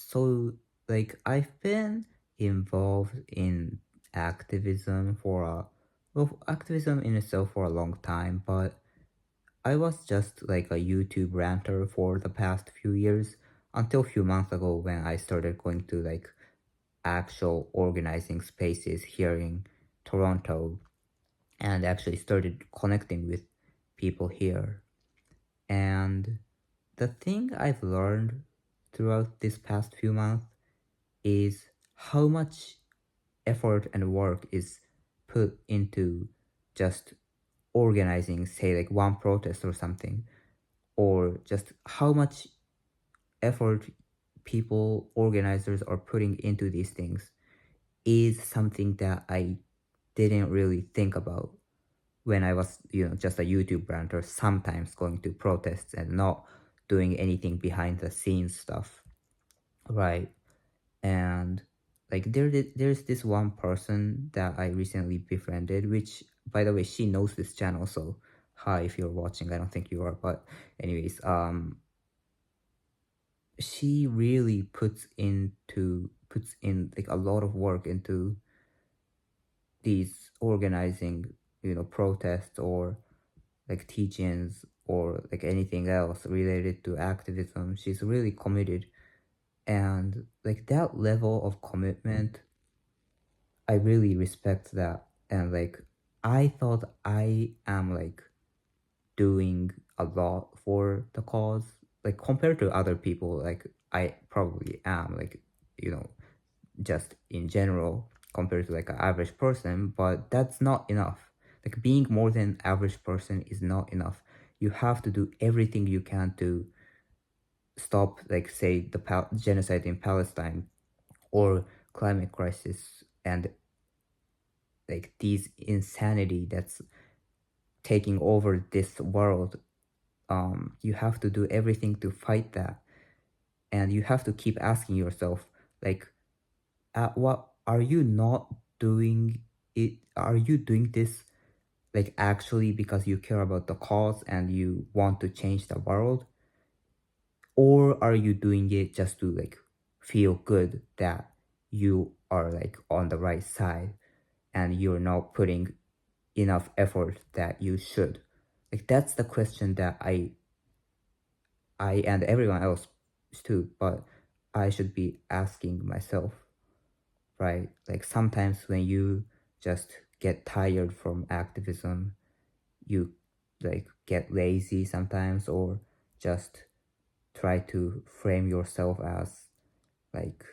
So, I've been involved in activism for activism in itself for a long time, but I was just like a YouTube ranter for the past few years until a few months ago when I started going to actual organizing spaces here in Toronto and actually started connecting with people here. And the thing I've learned throughout this past few months is how much effort and work is put into just organizing, say, like one protest or something, or just how much effort people, organizers are putting into these things is something that I didn't really think about when I was, just a YouTube ranter, sometimes going to protests and not doing anything behind the scenes stuff, right? And there's this one person that I recently befriended, which by the way she knows this channel, so hi if you're watching. I don't think you are, but anyways, she really puts in like a lot of work into these organizing, protests or like teach-ins or like anything else related to activism. She's really committed, and like that level of commitment, I really respect that. And I thought I am doing a lot for the cause. Like compared to other people, like I probably am you know, just in general compared to like an average person, but that's not enough. Like being more than average person is not enough. You have to do everything you can to stop, like say the genocide in Palestine or climate crisis and like these insanity that's taking over this world. You have to do everything to fight that, and you have to keep asking yourself, like, what are you not doing it? Are you doing this like actually because you care about the cause and you want to change the world, or are you doing it just to like feel good that you are like on the right side and you're not putting enough effort that you should? Like that's the question that I and everyone else too, but I should be asking myself, right? Like sometimes when you just get tired from activism, you like get lazy sometimes, or just try to frame yourself as like,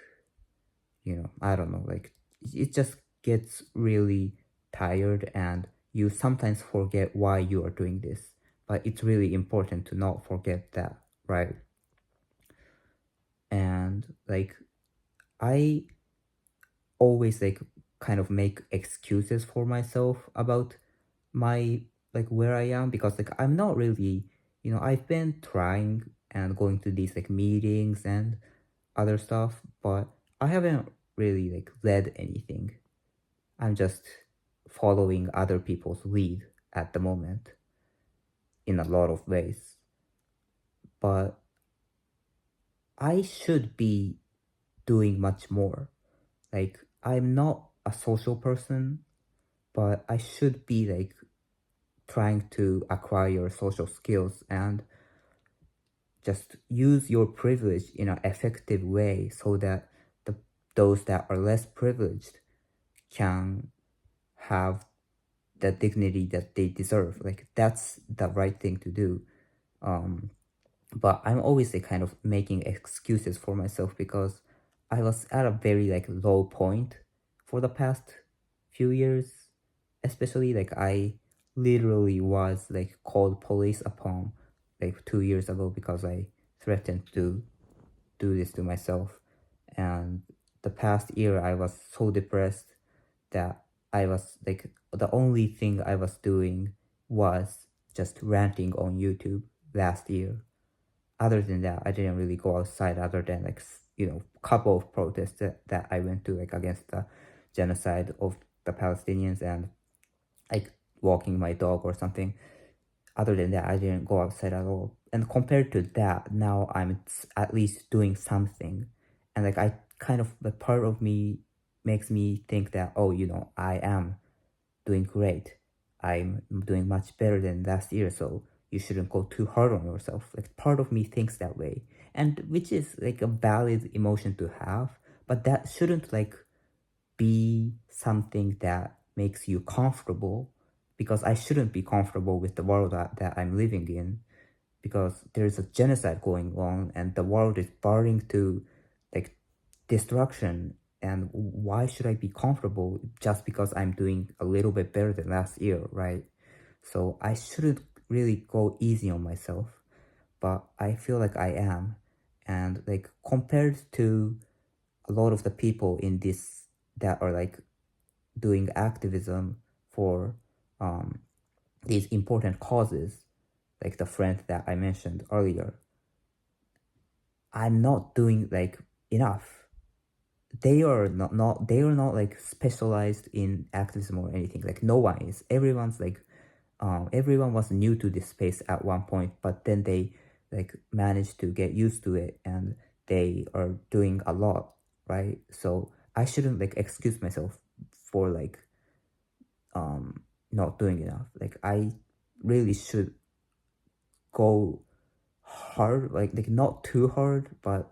I don't know, like it just gets really tired and you sometimes forget why you are doing this. But it's really important to not forget that, right? And I always kind of make excuses for myself about my where I am, because I'm not really, I've been trying and going to these meetings and other stuff, but I haven't really led anything. I'm just following other people's lead at the moment in a lot of ways. But I should be doing much more. Like I'm not a social person, but I should be trying to acquire social skills and just use your privilege in an effective way so that those that are less privileged can have the dignity that they deserve. Like that's the right thing to do. Um, but I'm always kind of making excuses for myself because I was at a very low point for the past few years, especially I literally was called police upon 2 years ago because I threatened to do this to myself. And the past year I was so depressed that I was the only thing I was doing was just ranting on YouTube last year. Other than that, I didn't really go outside other than couple of protests that I went to against the genocide of the Palestinians and like walking my dog or something. Other than that, I didn't go outside at all. And compared to that, now I'm at least doing something. And like I kind of, the part of me makes me think that, oh, I am doing great. I'm doing much better than last year, so you shouldn't go too hard on yourself. Like part of me thinks that way, and which is like a valid emotion to have, but that shouldn't like be something that makes you comfortable, because I shouldn't be comfortable with the world that I'm living in, because there's a genocide going on and the world is burning to like destruction. And why should I be comfortable just because I'm doing a little bit better than last year, right? So I shouldn't really go easy on myself, but I feel like I am. And like compared to a lot of the people in this that are like doing activism for um, these important causes, like the friend that I mentioned earlier, I'm not doing like enough. They are not like specialized in activism or anything. Like no one is. Everyone's like everyone was new to this space at one point, but then they like managed to get used to it and they are doing a lot, right? So I shouldn't like excuse myself for like not doing enough. Like I really should go hard, like not too hard, but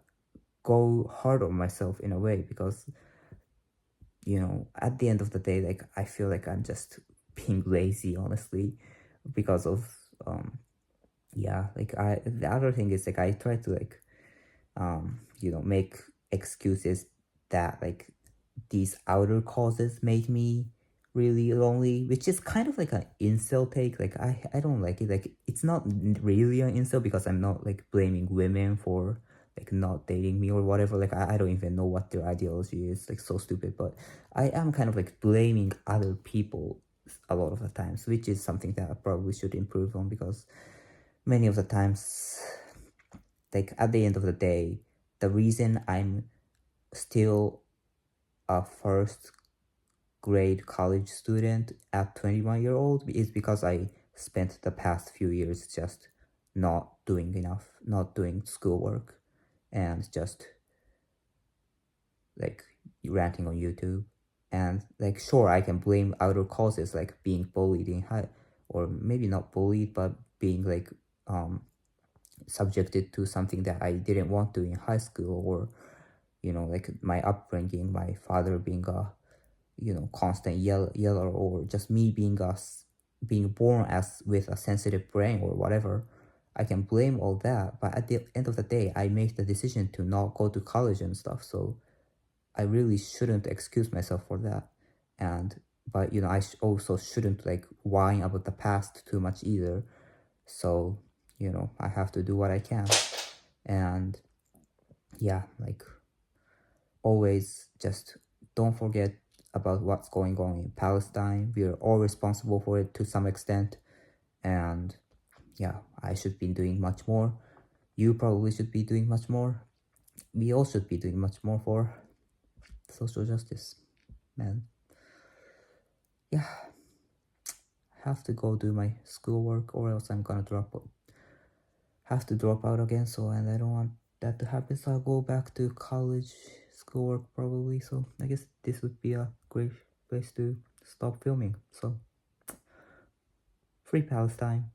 go hard on myself in a way, because at the end of the day, like I feel like I'm just being lazy, honestly, because of yeah, like I the other thing is like I try to like make excuses that like these outer causes made me really lonely, which is kind of like an incel take. Like I don't like it. Like it's not really an incel, because I'm not like blaming women for like not dating me or whatever. Like I don't even know what their ideology is. Like so stupid. But I am kind of like blaming other people a lot of the times, which is something that I probably should improve on, because many of the times, like at the end of the day, the reason I'm still a first grade college student at 21-year-old is because I spent the past few years just not doing enough, not doing schoolwork, and just like ranting on YouTube. And like, sure, I can blame outer causes like being bullied in high, or maybe not bullied, but being like subjected to something that I didn't want to in high school, or like my upbringing, my father being a constant yeller, or just me being born as with a sensitive brain or whatever. I can blame all that, but at the end of the day, I made the decision to not go to college and stuff. So I really shouldn't excuse myself for that. And but I also shouldn't like whine about the past too much either. So I have to do what I can. And yeah, like always, just don't forget about what's going on in Palestine. We are all responsible for it to some extent. And yeah, I should be doing much more. You probably should be doing much more. We all should be doing much more for social justice, man. Yeah, I have to go do my schoolwork, or else I'm gonna have to drop out again. So, and I don't want that to happen. So I'll go back to college schoolwork probably. So I guess this would be a great place to stop filming. So free Palestine.